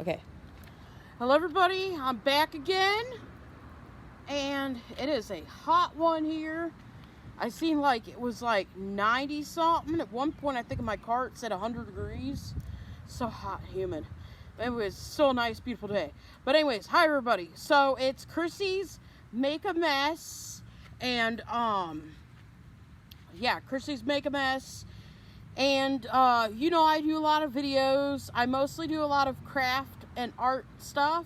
Okay. Hello, everybody. I'm back again. And it is a hot one here. I seen like it was like 90 something. At one point, I think in my car it said 100 degrees. So hot and humid. It was still a nice, beautiful day. But anyways, hi everybody. So it's Chrissy's Make a Mess. And yeah, Chrissy's Make a Mess. And you know, I do a lot of videos. I mostly do a lot of craft and art stuff.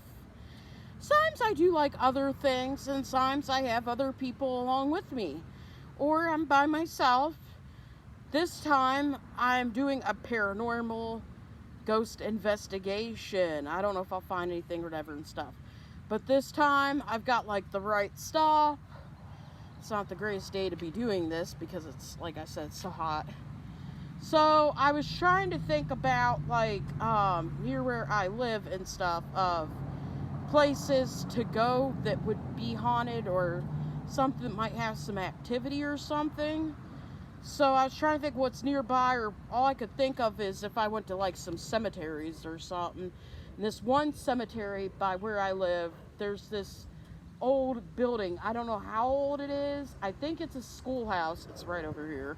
Sometimes I do like other things, and sometimes I have other people along with me, or I'm by myself. This time I'm doing a paranormal ghost investigation. I don't know if I'll find anything or whatever and stuff, but this time I've got like the right stuff. It's not the greatest day to be doing this because it's, like I said, it's so hot. So I was trying to think about like near where I live and stuff of places to go that would be haunted or something that might have some activity or something. So I was trying to think what's nearby, or all I could think of is if I went to like some cemeteries or something. And this one cemetery by where I live, there's this old building. I don't know how old it is. I think it's a schoolhouse. It's right over here.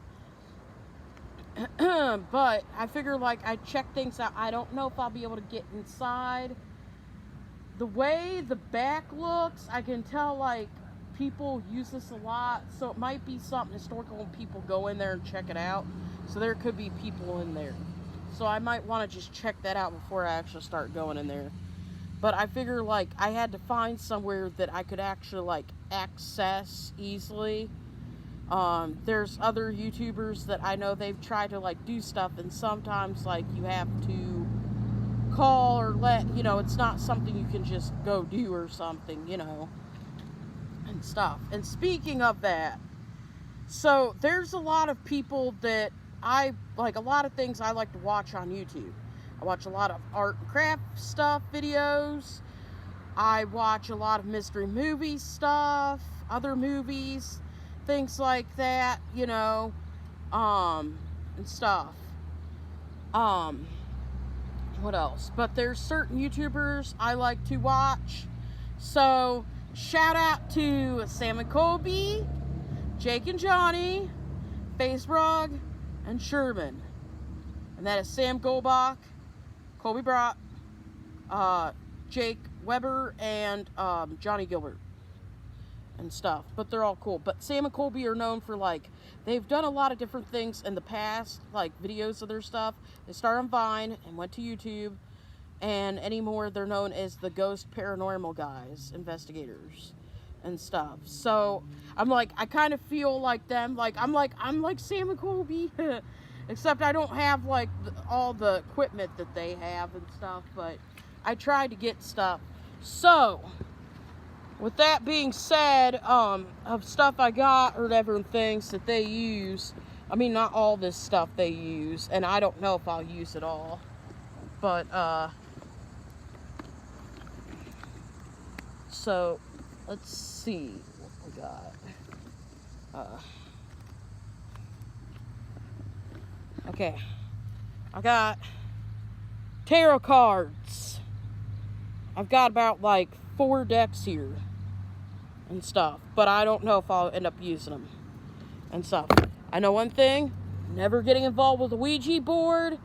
But I figure like I'd check things out. I don't know if I'll be able to get inside. The way the back looks, I can tell like people use this a lot, so it might be something historical and people go in there and check it out. So there could be people in there. So I might want to just check that out before I actually start going in there. But I figure like I had to find somewhere that I could actually like access easily. There's other YouTubers that I know they've tried to like do stuff, and sometimes like you have to call or it's not something you can just go do or something, and stuff. And speaking of that, so there's a lot of people that I like, a lot of things I like to watch on YouTube. I watch a lot of art and craft stuff videos. I watch a lot of mystery movie stuff, other movies, things like that, and stuff. What else? But there's certain YouTubers I like to watch. So, shout out to Sam and Colby, Jake and Johnny, FaceRug, and Sherman. And that is Sam Goldbach, Colby Brock, Jake Weber, and Johnny Gilbert and stuff. But they're all cool. But Sam and Colby are known for like, they've done a lot of different things in the past, like videos of their stuff. They started on Vine and went to YouTube, and anymore they're known as the Ghost Paranormal Guys, investigators and stuff. So I'm like, I kind of feel like them. I'm like Sam and Colby, except I don't have like all the equipment that they have and stuff. But I tried to get stuff. So with that being said, of stuff I got or whatever and things that they use, I mean, not all this stuff they use, and I don't know if I'll use it all, but, so, let's see what we got. Okay, I got tarot cards. I've got about like 4 decks here and stuff, but I don't know if I'll end up using them and stuff. I know one thing, never getting involved with a Ouija board.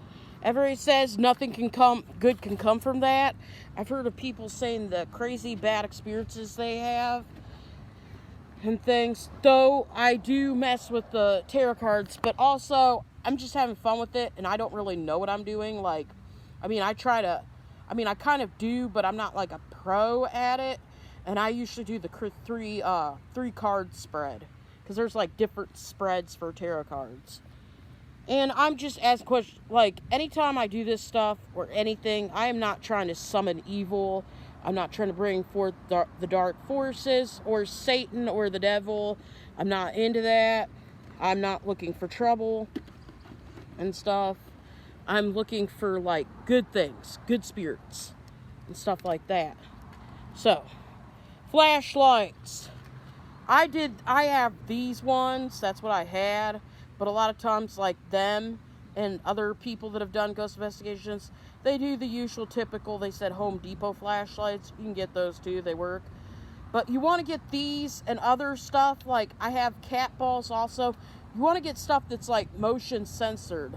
Everybody says nothing good can come from that. I've heard of people saying the crazy bad experiences they have and things. Though I do mess with the tarot cards, but also I'm just having fun with it, and I don't really know what I'm doing. Like, I kind of do, but I'm not like a pro at it. And I usually do the three card spread, because there's like different spreads for tarot cards. And I'm just asking questions, like anytime I do this stuff or anything, I am not trying to summon evil. I'm not trying to bring forth the dark forces or Satan or the devil. I'm not into that. I'm not looking for trouble and stuff. I'm looking for like good things, good spirits and stuff like that. So, flashlights. I have these ones, that's what I had, but a lot of times like them and other people that have done ghost investigations, They do the usual typical, they said Home Depot flashlights. You can get those too, they work. But you want to get these and other stuff, like I have cat balls also. You want to get stuff that's like motion censored.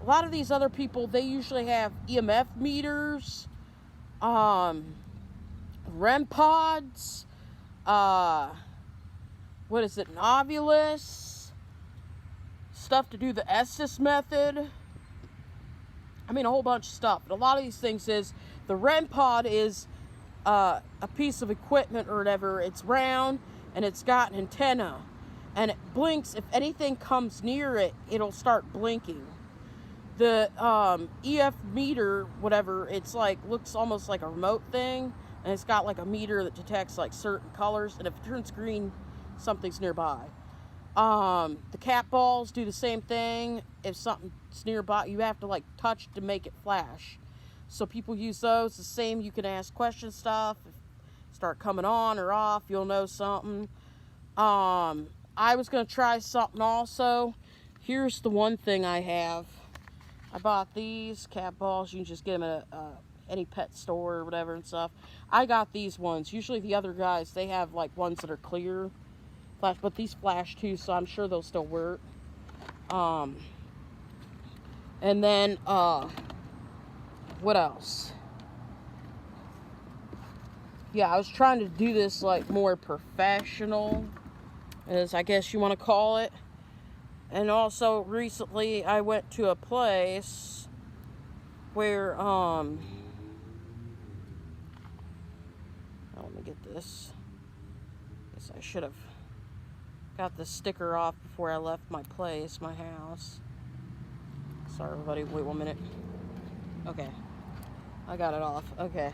A lot of these other people, they usually have EMF meters, REM pods, what is it, an Ovilus, stuff to do the Estes method. I mean, a whole bunch of stuff. But a lot of these things is, the REM pod is a piece of equipment or whatever. It's round and it's got an antenna. And it blinks. If anything comes near it, it'll start blinking. The EF meter, whatever, it's like, looks almost like a remote thing. And it's got like a meter that detects like certain colors. And if it turns green, something's nearby. The cat balls do the same thing. If something's nearby, you have to like touch to make it flash. So people use those. The same, you can ask question stuff. Start coming on or off, you'll know something. I was going to try something also. Here's the one thing I have. I bought these cat balls. You can just get them at any pet store or whatever and stuff. I got these ones. Usually the other guys, they have like ones that are clear. Flash, but these flash too, so I'm sure they'll still work. And then, what else? Yeah, I was trying to do this like more professional, as I guess you want to call it. And also recently I went to a place where let me get this. Guess I should have got the sticker off before I left my place, my house. Sorry everybody, wait 1 minute. Okay, I got it off. Okay,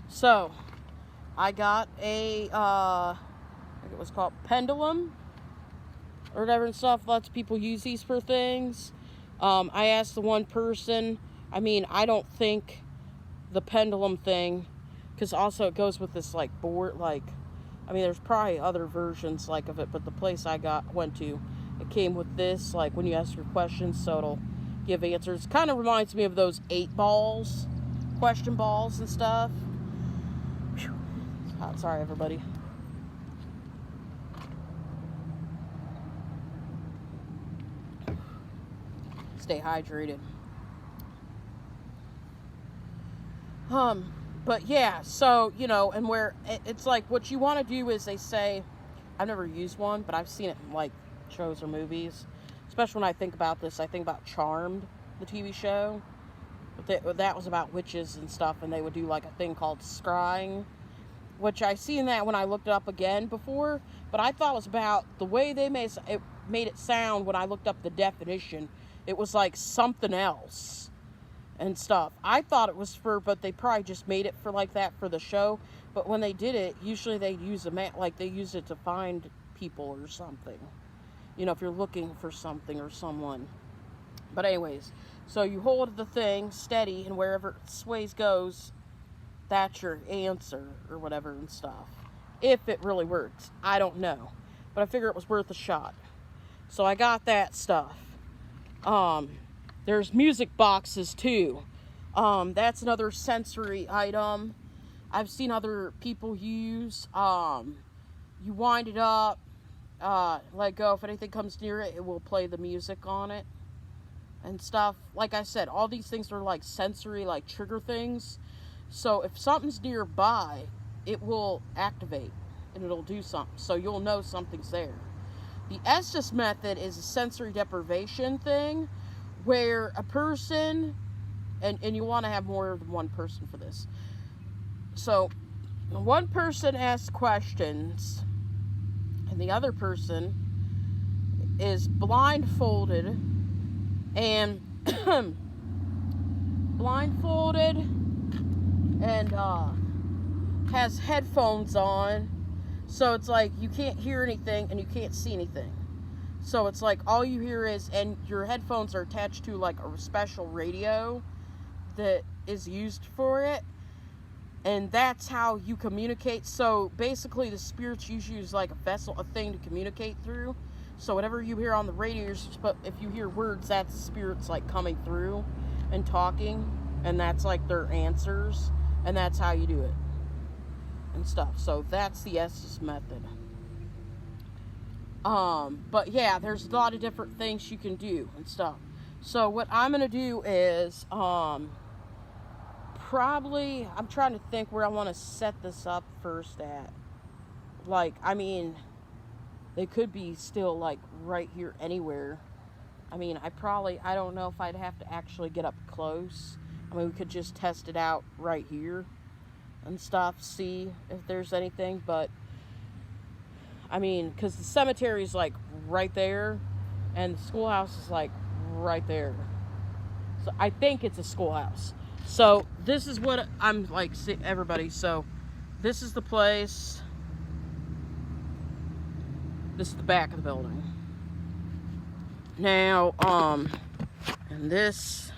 so I got a I think it was called pendulum or whatever and stuff. Lots of people use these for things. I asked the one person, I mean, I don't think the pendulum thing, because also it goes with this like board, like, I mean, there's probably other versions like of it, but the place I went to, it came with this, like when you ask your questions, so it'll give answers. Kind of reminds me of those 8 balls, question balls and stuff. Whew. It's hot. Sorry, everybody. Stay hydrated. But yeah, so, you know, and where it's like, what you want to do is, they say, I've never used one, but I've seen it in like shows or movies. Especially when I think about this, I think about Charmed, the TV show. But that was about witches and stuff, and they would do like a thing called scrying, which I seen that when I looked it up again before, but I thought it was about the way they made it sound when I looked up the definition. It was like something else and stuff. I thought it was but they probably just made it for like that for the show. But when they did it, usually they'd use like they use it to find people or something. You know, if you're looking for something or someone. But anyways, so you hold the thing steady, and wherever it sways goes, that's your answer or whatever and stuff. If it really works, I don't know. But I figure it was worth a shot. So I got that stuff. There's music boxes too. That's another sensory item I've seen other people use. You wind it up, let go. If anything comes near it, it will play the music on it and stuff. Like I said, all these things are like sensory, like trigger things. So if something's nearby, it will activate and it'll do something. So you'll know something's there. The Estes method is a sensory deprivation thing, where a person, and you want to have more than one person for this. So one person asks questions, and the other person is blindfolded and has headphones on, so it's like you can't hear anything and you can't see anything. So it's like all you hear is, and your headphones are attached to like a special radio that is used for it, and that's how you communicate. So basically the spirits usually use like a vessel, a thing to communicate through. So whatever you hear on the radio, if you hear words, that's spirits like coming through and talking and that's like their answers, and that's how you do it and stuff. So that's the Estes method. But yeah, there's a lot of different things you can do and stuff. So what I'm gonna do is probably, I'm trying to think where I want to set this up first at. Like, I mean, they could be still like right here anywhere. I mean, I don't know if I'd have to actually get up close. I mean, we could just test it out right here and stuff, see if there's anything. But I mean, because the cemetery is like right there, and the schoolhouse is like right there. So I think it's a schoolhouse. So this is what I'm like, everybody. So this is the place. This is the back of the building. Now, and that's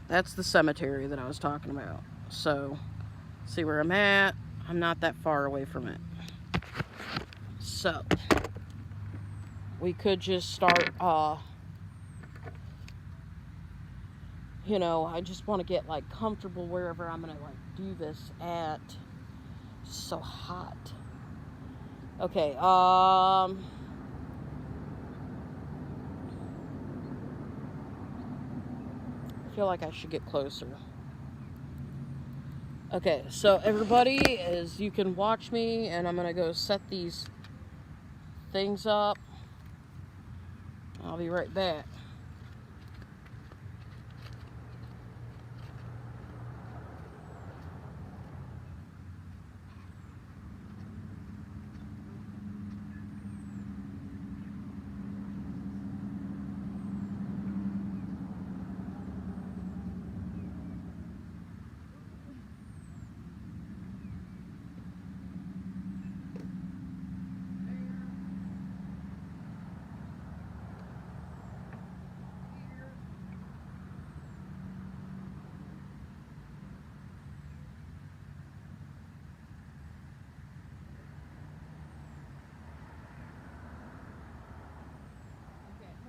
the cemetery that I was talking about. So, see where I'm at? I'm not that far away from it. So, we could just start, you know, I just want to get like comfortable wherever I'm gonna like do this at. It's so hot. Okay, I feel like I should get closer. Okay, so everybody, as you can watch me, and I'm gonna go set these things up. I'll be right back.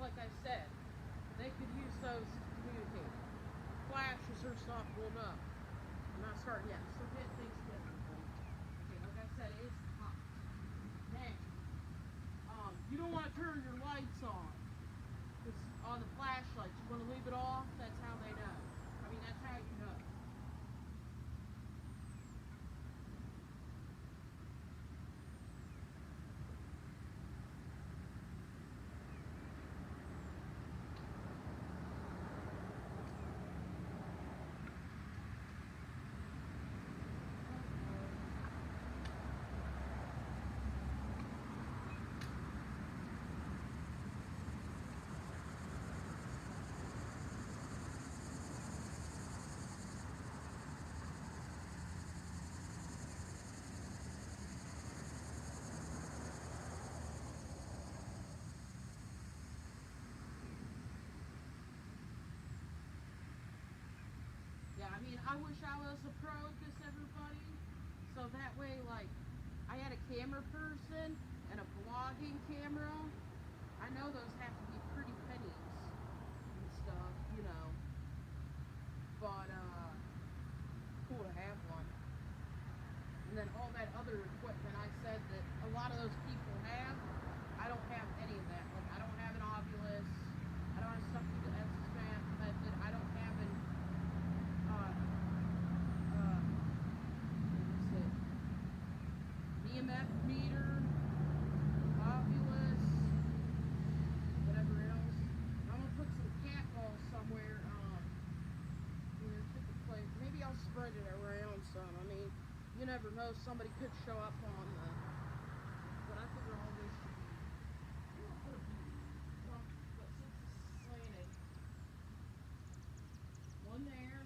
Like I said, they could use those to communicate. Flashes or stuff will know. I'm not starting yet. So get things together. Okay, like I said, it's hot. Now, you don't want to turn your lights on. It's on the flashlights. You want to leave it off. That's how they know. I mean, that's how you know. I mean, I wish I was a pro at this, everybody. So that way, like, I had a camera person and a vlogging camera. I know those have to be pretty pennies and stuff, you know. But, cool to have one. And then all that other equipment I said that a lot of those people have, I don't have any of that. Like, I don't have an Ovilus. I don't have stuff through the Estes method. I don't have an EMF meter, Ovilus, whatever else. I'm gonna put some cat balls somewhere. Maybe I'll spread it around some. I mean, you never know. Somebody could show up on the. But I figure all this. But since it's slanted, one there.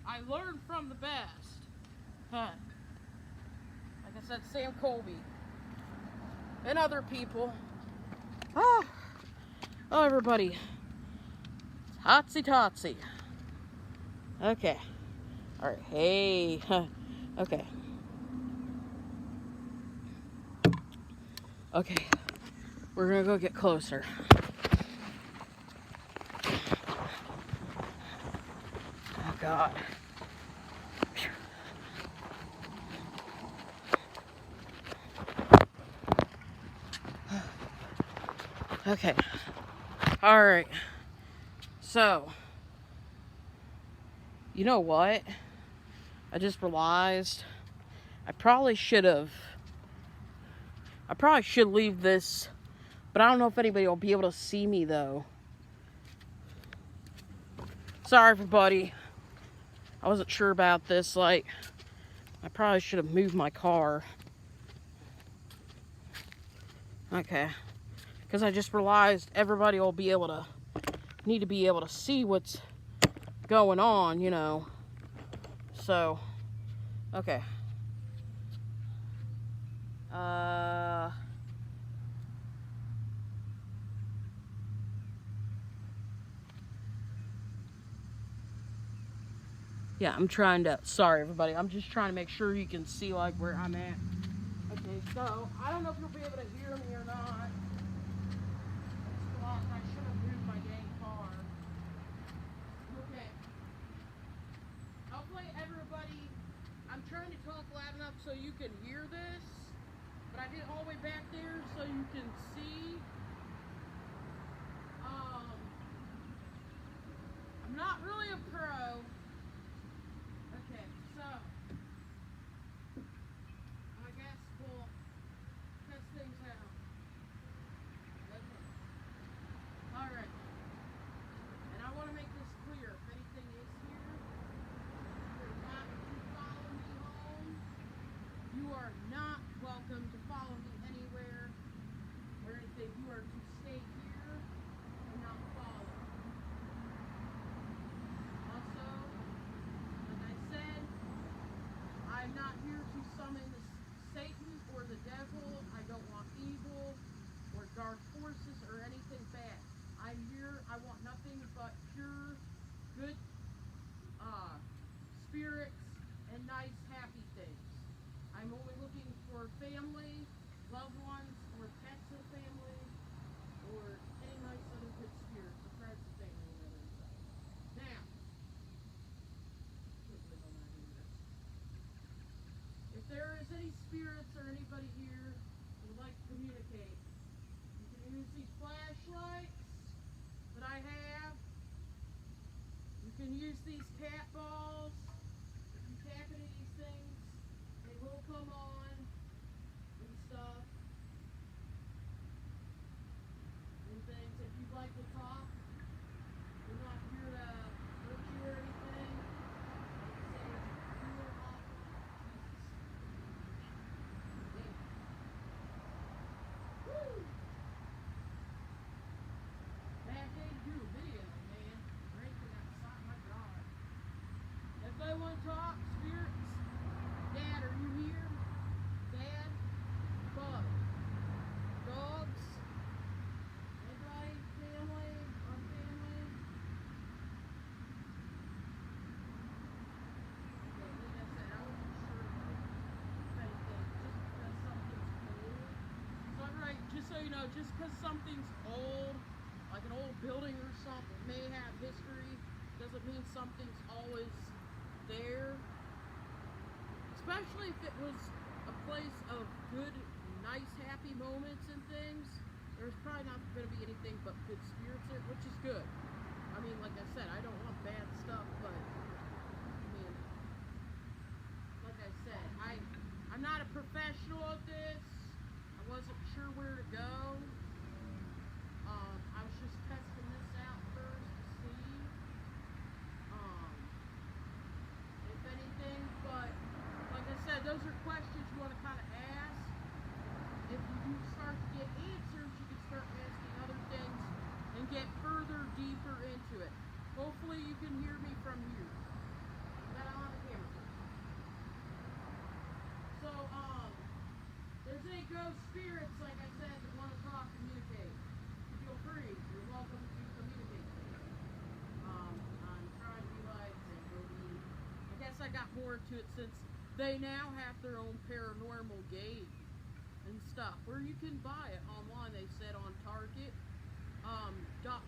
I learned from the best. Huh. Like I said, Sam Colby. And other people. Oh, everybody. Totsy totsy. Okay. Alright. Hey. Okay. Okay, we're gonna go get closer. Oh God. Okay. All right. So, you know what? I just realized I probably should leave this, but I don't know if anybody will be able to see me though. Sorry, everybody. I wasn't sure about this. Like, I probably should have moved my car. Okay. Because I just realized everybody will need to be able to see what's going on, you know. So, okay. Yeah, sorry everybody, I'm just trying to make sure you can see like where I'm at. Okay, so, I don't know if you'll be able to hear me or not. I should have moved my dang car. Okay. Hopefully everybody, I'm trying to talk loud enough so you can hear this, but I did all the way back there so you can see. I'm not really a pro. Okay, so I guess we'll test things out. Okay. Alright. And I want to make this clear. If anything is here, you're not to follow me home. You are not welcome to follow me anywhere or anything. You are to stay here and not follow. Also, like I said, I'm not here to summon Satan or the devil. I don't want evil or dark forces or anything bad. I'm here, I want nothing but pure, good spirits and nice, happy things. I'm only looking for family, loved ones, or pets of family, or any nice other good spirits, or friends of family on the other side. Now, if there is any spirits or anybody here who would like to communicate, you can use these flashlights that I have. You can use these cat balls. If you tap into these things, they will come on and stuff and things. If you'd like to talk, we're not here to hurt you or anything. Anybody want to talk? Spirits? Dad, are you here? Dad? Bub? Dogs? Anybody? Family? Our family? Okay, like I said, I wasn't sure if anything, just because something's old. So right, just so you know, just because something's old, like an old building or something, may have history, doesn't mean something's always there, especially if it was a place of good, nice, happy moments and things. There's probably not going to be anything but good spirits there, which is good. I mean, like I said, I don't want bad stuff, but I mean, like I said, I'm not a professional at this. I wasn't sure where to go. I was just testing this out first to see. If anything, but like I said, those are questions you want to kind of ask. If you do start to get answers, you can start asking other things and get further, deeper into it. Hopefully you can hear me from here. That I'm on the camera. So, there's any ghost spirits, like I said, that want to talk, communicate. Feel free. You're welcome to communicate. I'm trying to be like, I guess I got more to it since they now have their own paranormal gate and and stuff, or you can buy it online. They said on Target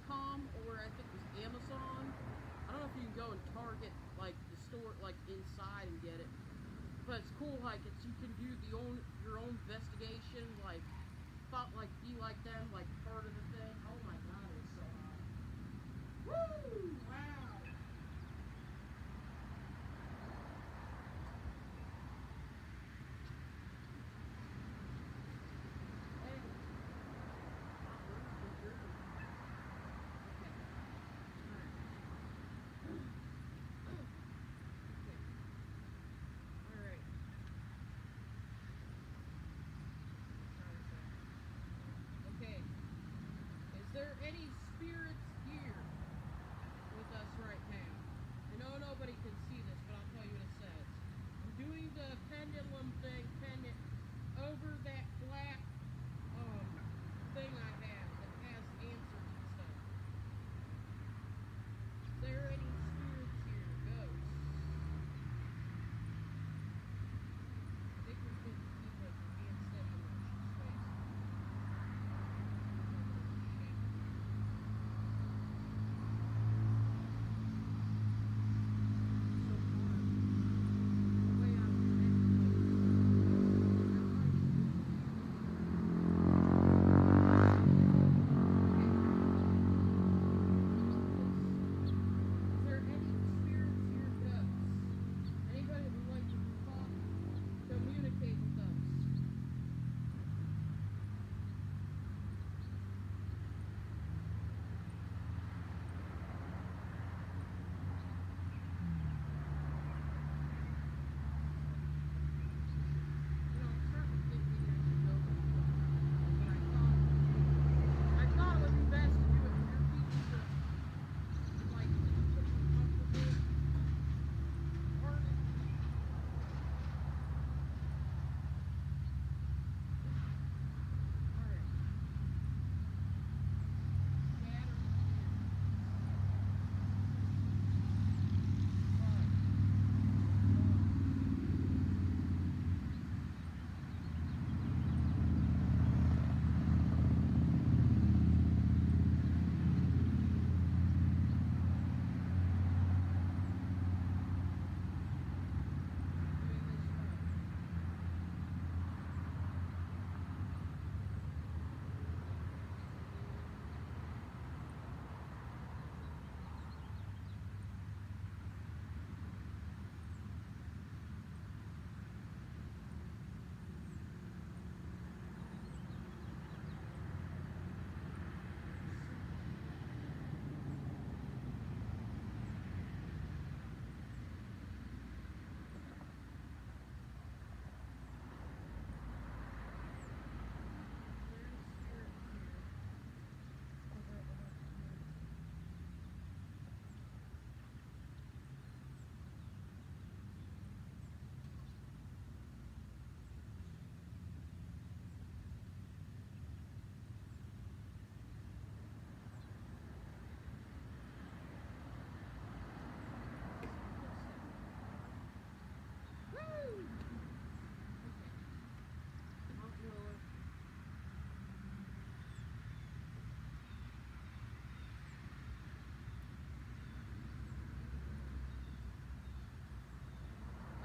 .com, or I think it was Amazon. I don't know if you can go in Target, like the store, like inside and get it. But it's cool, like it's, you can do your own investigation, like be like them, like part of the thing. Oh my god, it's so hot. Woo! Wow. Hey. Alright. Okay. Is there any spirits here with us right now? I know nobody can see this, but I'll tell you what it says. I'm doing the pendulum thing, over that black thing I have that has answers and stuff. Is there any spirits here? Ghosts? I think we can keep it being steady in the space.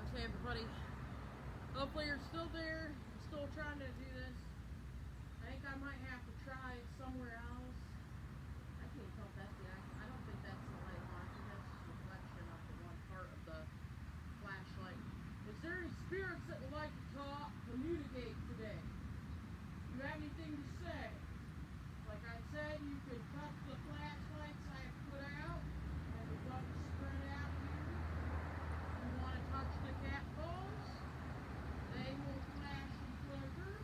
Okay, everybody. Hopefully you're still there. I'm still trying to do this. I think I might have to try it somewhere else. I can't tell if that's the actual. I don't think that's the light on. I think that's just a reflection of the one part of the flashlight. Is there any spirits that would like to talk, communicate today? Do you have anything to say? Like I said, you can touch the flashlights I have put out. And the buttons spread out here. If you want to touch the cat balls, they will flash and flicker.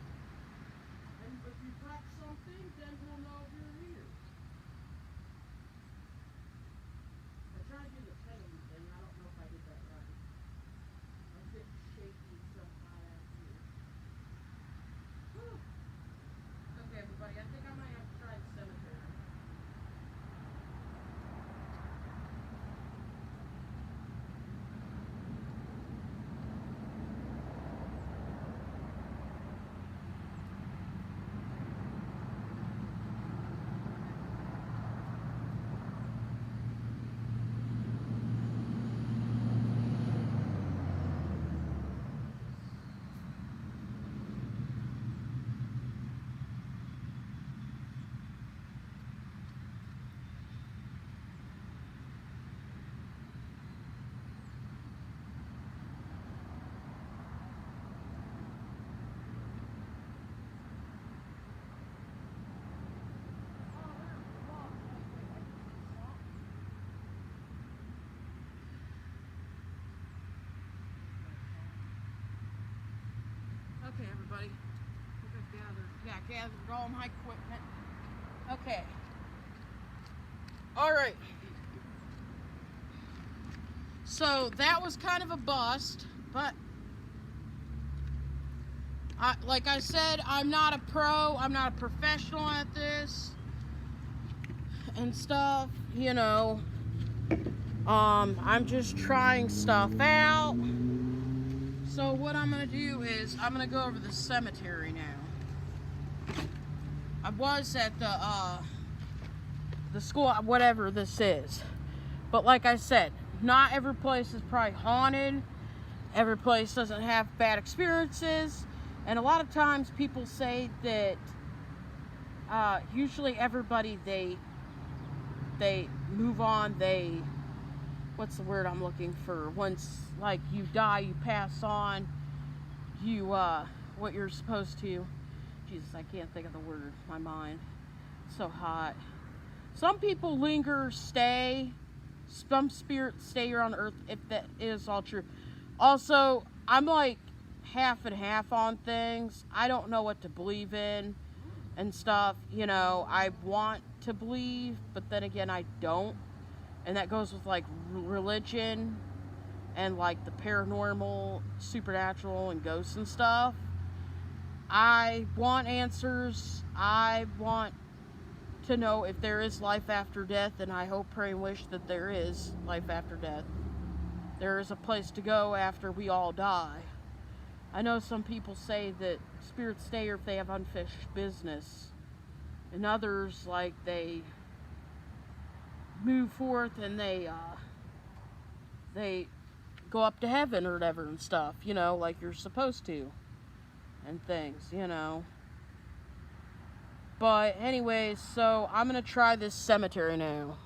everybody. I think I've gathered all my equipment. Okay. Alright. So that was kind of a bust, but like I said, I'm not a pro, I'm not a professional at this and stuff, you know. I'm just trying stuff out. So what I'm gonna do is I'm gonna go over the cemetery now. I was at the school, whatever this is, but like I said, not every place is probably haunted. Every place doesn't have bad experiences, and a lot of times people say that usually everybody they move on. What's the word I'm looking for? Once, like, you die, you pass on, you, what you're supposed to. Jesus, I can't think of the word. My mind. It's so hot. Some people linger, stay. Some spirits stay here on earth, if that is all true. Also, I'm like half and half on things. I don't know what to believe in and stuff. You know, I want to believe, but then again, I don't. And that goes with like religion and like the paranormal, supernatural, and ghosts and stuff. I want answers. I want to know if there is life after death, and I hope, pray, and wish that there is life after death. There is a place to go after we all die. I know some people say that spirits stay here if they have unfinished business, and others, like, they move forth and they go up to heaven or whatever and stuff, you know, like you're supposed to and things, you know. But anyways, so I'm gonna try this cemetery now.